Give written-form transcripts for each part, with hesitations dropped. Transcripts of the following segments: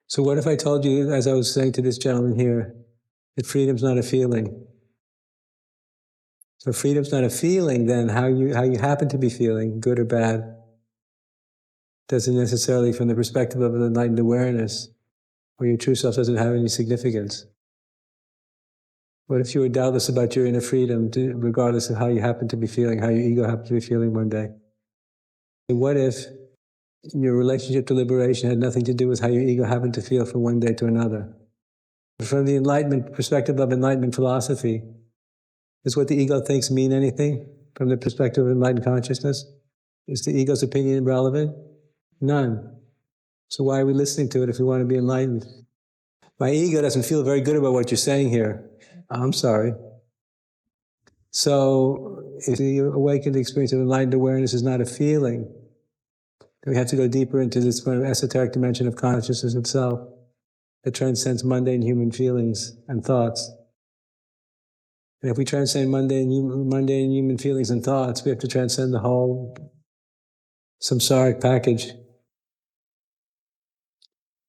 So what if I told you, as I was saying to this gentleman here, that freedom's not a feeling? So if freedom's not a feeling, then how you happen to be feeling, good or bad, doesn't necessarily, from the perspective of an enlightened awareness, or your true self, doesn't have any significance. What if you were doubtless about your inner freedom, regardless of how you happen to be feeling, how your ego happened to be feeling one day? And what if your relationship to liberation had nothing to do with how your ego happened to feel from one day to another? From the enlightenment perspective of enlightenment philosophy, does what the ego thinks mean anything from the perspective of enlightened consciousness? Is the ego's opinion relevant? None. So why are we listening to it if we want to be enlightened? My ego doesn't feel very good about what you're saying here. I'm sorry. So if the awakened experience of enlightened awareness is not a feeling, then we have to go deeper into this kind of esoteric dimension of consciousness itself that transcends mundane human feelings and thoughts. And if we transcend mundane human feelings and thoughts, we have to transcend the whole samsaric package.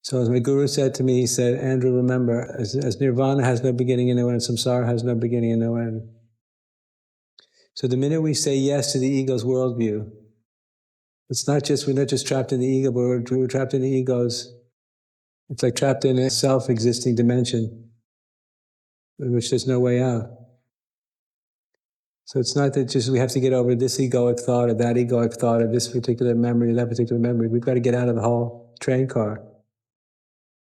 So as my guru said to me, he said, Andrew, remember, as nirvana has no beginning and no end, samsara has no beginning and no end. So the minute we say yes to the ego's worldview, we're not just trapped in the ego, but we're trapped in the ego's, it's like trapped in a self-existing dimension, in which there's no way out. So it's not that just we have to get over this egoic thought or that egoic thought or this particular memory or that particular memory. We've got to get out of the whole train car,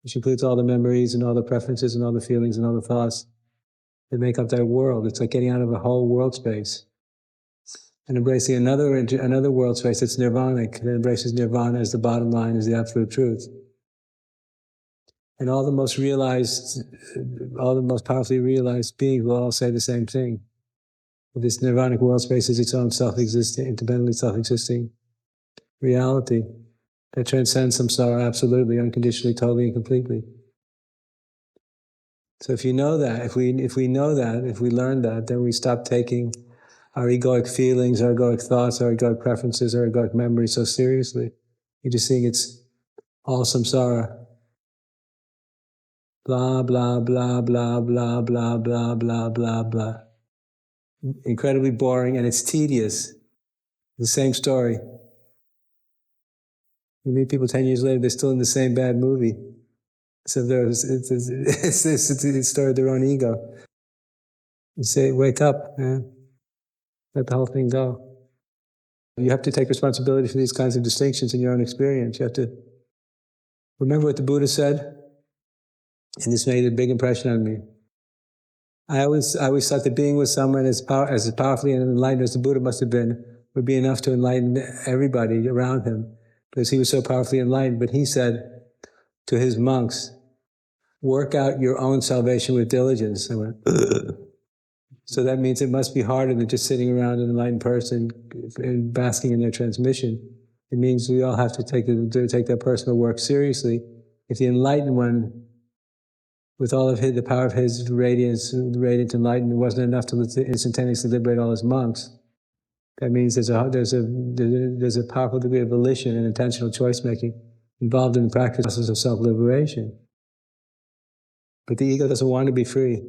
which includes all the memories and all the preferences and all the feelings and all the thoughts that make up that world. It's like getting out of a whole world space and embracing another world space that's nirvanic, that embraces nirvana as the bottom line, as the absolute truth. And all the most powerfully realized beings will all say the same thing. This nirvanic world space is its own self-existing, independently self-existing reality that transcends samsara absolutely, unconditionally, totally, and completely. So if you know that, if we know that, if we learn that, then we stop taking our egoic feelings, our egoic thoughts, our egoic preferences, our egoic memories so seriously. You're just seeing it's all samsara. Blah, blah, blah, blah, blah, blah, blah, blah, blah, blah. Incredibly boring, and it's tedious. The same story. You meet people 10 years later, they're still in the same bad movie. So it's the story of their own ego. You say, wake up, man. Let the whole thing go. You have to take responsibility for these kinds of distinctions in your own experience. You have to remember what the Buddha said, and this made a big impression on me. I always thought that being with someone as powerfully and enlightened as the Buddha must have been would be enough to enlighten everybody around him, because he was so powerfully enlightened. But he said to his monks, work out your own salvation with diligence. I went, ugh. So that means it must be harder than just sitting around an enlightened person and basking in their transmission. It means we all have to take that personal work seriously. If the enlightened one, with all of the power of his radiance, radiant enlightenment, wasn't enough to instantaneously liberate all his monks, that means there's a powerful degree of volition and intentional choice making involved in the practice of self-liberation. But the ego doesn't want to be free.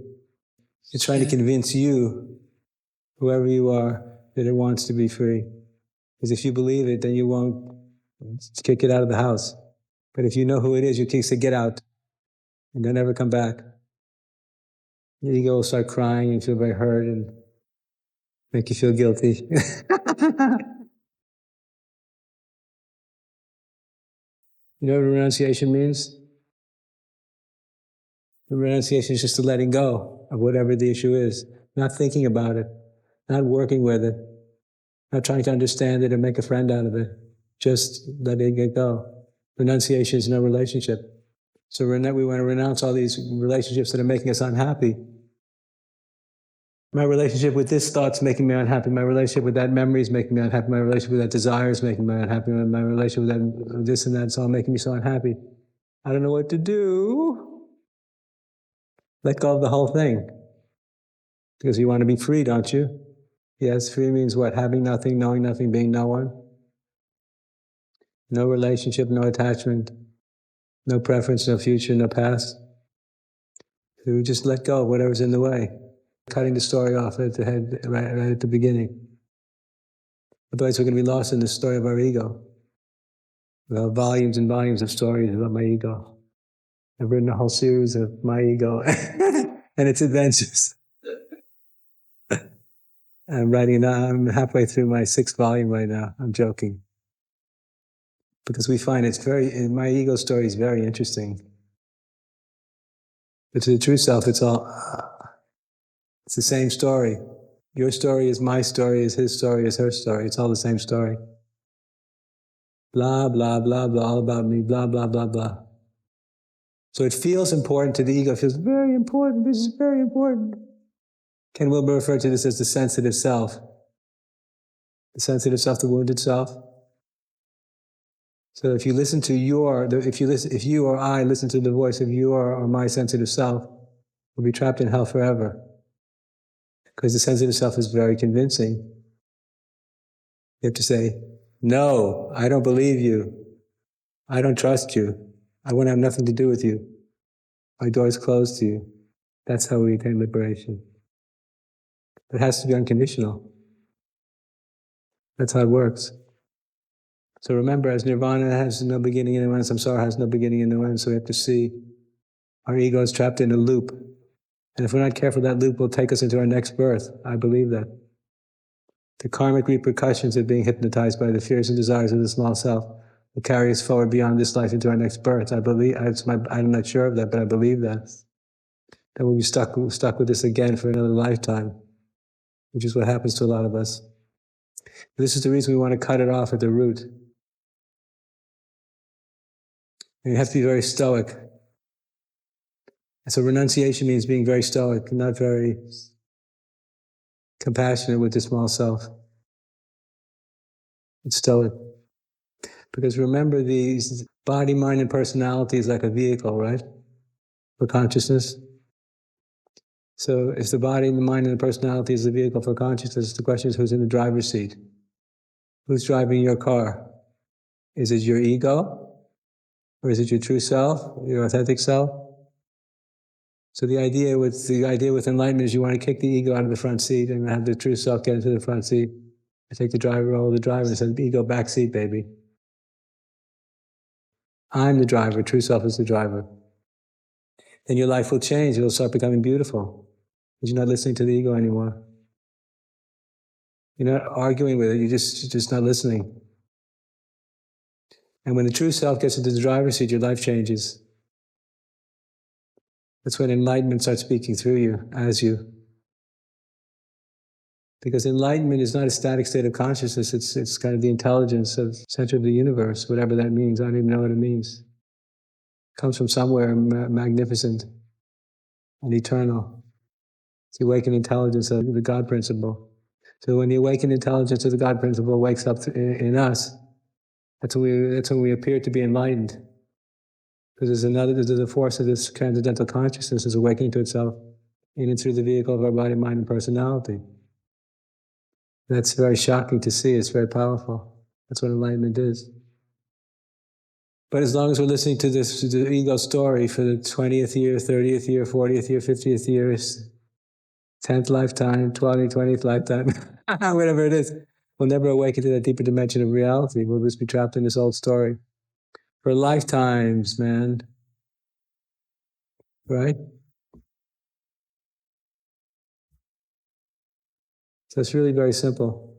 It's trying to convince you, whoever you are, that it wants to be free. Because if you believe it, then you won't kick it out of the house. But if you know who it is, you can say, get out, and don't ever come back. The ego will start crying and feel very hurt and make you feel guilty. You know what renunciation means? The renunciation is just the letting go of whatever the issue is, not thinking about it, not working with it, not trying to understand it or make a friend out of it, just letting it go. Renunciation is no relationship. So we want to renounce all these relationships that are making us unhappy. My relationship with this thought's making me unhappy. My relationship with that memory is making me unhappy. My relationship with that desire is making me unhappy. My relationship with that, this and that, it's all making me so unhappy. I don't know what to do. Let go of the whole thing. Because you want to be free, don't you? Yes, free means what? Having nothing, knowing nothing, being no one. No relationship, no attachment. No preference, no future, no past. So we just let go of whatever's in the way, cutting the story off at the head, right at the beginning. Otherwise, we're going to be lost in the story of our ego. Well, volumes and volumes of stories about my ego. I've written a whole series of my ego and its adventures. I'm halfway through my 6th volume right now. I'm joking. Because we find my ego story is very interesting. But to the true self, it's the same story. Your story is my story, is his story, is her story. It's all the same story. Blah, blah, blah, blah, all about me, blah, blah, blah, blah. So it feels important to the ego. It feels very important. This is very important. Ken Wilber referred to this as the sensitive self. The sensitive self, the wounded self. So if you listen to if you or I listen to the voice of your or my sensitive self, we'll be trapped in hell forever. Because the sensitive self is very convincing. You have to say, no, I don't believe you. I don't trust you. I want to have nothing to do with you. My door is closed to you. That's how we attain liberation. It has to be unconditional. That's how it works. So remember, as nirvana has no beginning and no end, samsara has no beginning and no end, so we have to see our ego is trapped in a loop. And if we're not careful, that loop will take us into our next birth. I believe that. The karmic repercussions of being hypnotized by the fears and desires of the small self will carry us forward beyond this life into our next birth. I'm not sure of that, but I believe that. That we'll be stuck with this again for another lifetime, which is what happens to a lot of us. This is the reason we want to cut it off at the root. And you have to be very stoic. And so renunciation means being very stoic, not very compassionate with the small self. It's stoic. Because remember, these body, mind, and personality is like a vehicle, right? For consciousness. So if the body, the mind, and the personality is the vehicle for consciousness, the question is who's in the driver's seat? Who's driving your car? Is it your ego? Or is it your true self, your authentic self? So the idea with enlightenment is you want to kick the ego out of the front seat and have the true self get into the front seat. I take the role of the driver and say, ego back seat, baby. I'm the driver, true self is the driver. Then your life will change, it'll start becoming beautiful. Because you're not listening to the ego anymore. You're not arguing with it, you're just not listening. And when the true self gets into the driver's seat, your life changes. That's when enlightenment starts speaking through you, as you. Because enlightenment is not a static state of consciousness, it's kind of the intelligence of the center of the universe, whatever that means. I don't even know what it means. It comes from somewhere magnificent and eternal. It's the awakened intelligence of the God principle. So when the awakened intelligence of the God principle wakes up in us, that's when we appear to be enlightened. Because there's a force of this transcendental consciousness is awakening to itself in and through the vehicle of our body, mind, and personality. That's very shocking to see. It's very powerful. That's what enlightenment is. But as long as we're listening to the ego story for the 20th year, 30th year, 40th year, 50th year, 10th lifetime, 20th lifetime, whatever it is, we'll never awaken to that deeper dimension of reality. We'll just be trapped in this old story. For lifetimes, man. Right? So it's really very simple.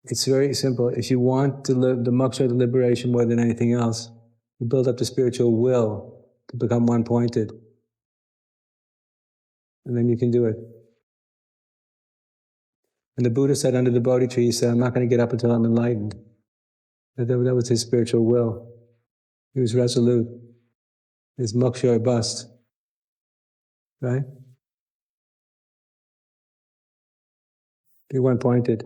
It's very simple. If you want the moksha, the liberation more than anything else, you build up the spiritual will to become one-pointed. And then you can do it. And the Buddha said under the Bodhi tree, he said, I'm not going to get up until I'm enlightened. That was his spiritual will. He was resolute. His moksha or bust. Right? Be one-pointed.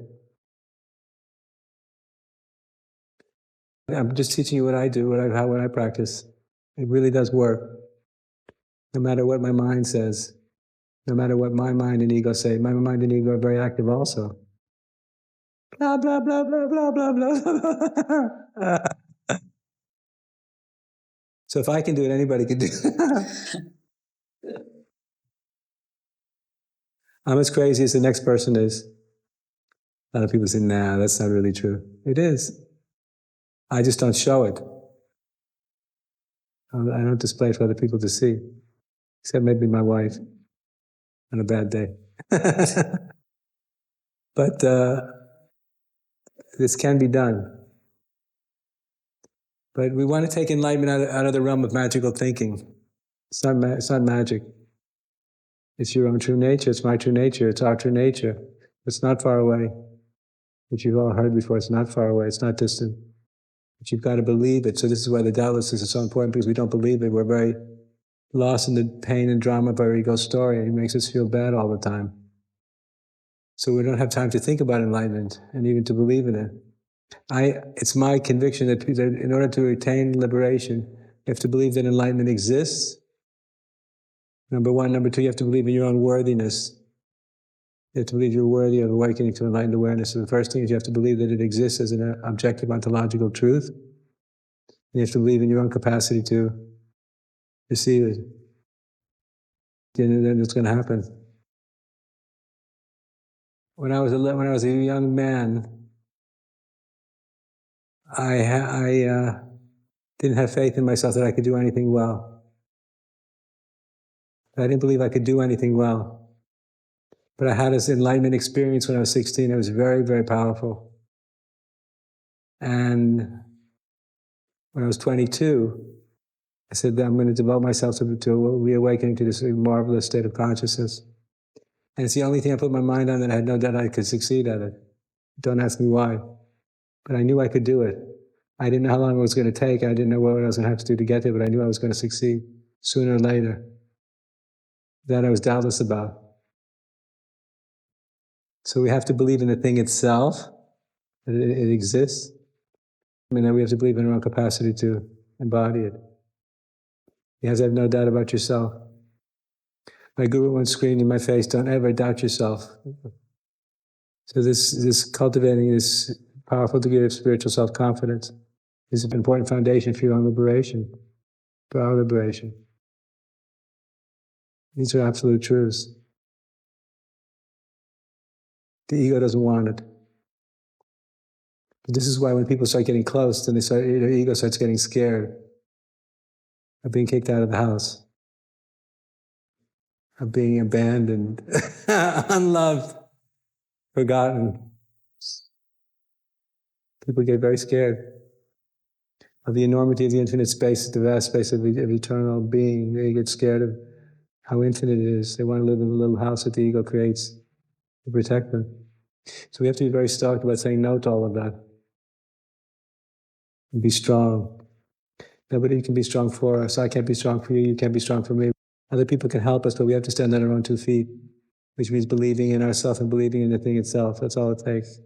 I'm just teaching you what I do, what I practice. It really does work. No matter what my mind says, no matter what my mind and ego say. My mind and ego are very active also. Blah, blah, blah, blah, blah, blah, blah. So if I can do it, anybody can do it. I'm as crazy as the next person is. A lot of people say, nah, that's not really true. It is. I just don't show it. I don't display it for other people to see, except maybe my wife on a bad day. But this can be done. But we want to take enlightenment out of the realm of magical thinking. It's not magic. It's your own true nature. It's my true nature. It's our true nature. It's not far away. Which you've all heard before. It's not far away. It's not distant. But you've got to believe it. So this is why the doubtlessness is so important, because we don't believe it. We're very lost in the pain and drama of our ego story. It makes us feel bad all the time. So we don't have time to think about enlightenment and even to believe in it. It's my conviction that in order to attain liberation, you have to believe that enlightenment exists. Number one. Number two, you have to believe in your own worthiness. You have to believe you're worthy of awakening to enlightened awareness. So the first thing is you have to believe that it exists as an objective ontological truth. And you have to believe in your own capacity to receive it. And then it's going to happen. When I was a young man, I didn't have faith in myself that I could do anything well. I didn't believe I could do anything well. But I had this enlightenment experience when I was 16. It was very, very powerful. And when I was 22, I said that I'm going to devote myself to reawakening to this marvelous state of consciousness. And it's the only thing I put my mind on that I had no doubt I could succeed at it. Don't ask me why. But I knew I could do it. I didn't know how long it was going to take. I didn't know what I was going to have to do to get there, but I knew I was going to succeed sooner or later. That I was doubtless about. So we have to believe in the thing itself, that it exists. And then we have to believe in our own capacity to embody it. You have to have no doubt about yourself. My guru once screamed in my face, don't ever doubt yourself. So this cultivating this powerful degree of spiritual self-confidence is an important foundation for your own liberation, for our liberation. These are absolute truths. The ego doesn't want it. But this is why when people start getting close, then their ego starts getting scared of being kicked out of the house, of being abandoned, unloved, forgotten. People get very scared of the enormity of the infinite space, the vast space of eternal being. They get scared of how infinite it is. They want to live in a little house that the ego creates to protect them. So we have to be very stoic about saying no to all of that. And be strong. Nobody can be strong for us. I can't be strong for you. You can't be strong for me. Other people can help us, but we have to stand on our own 2 feet, which means believing in ourselves and believing in the thing itself. That's all it takes.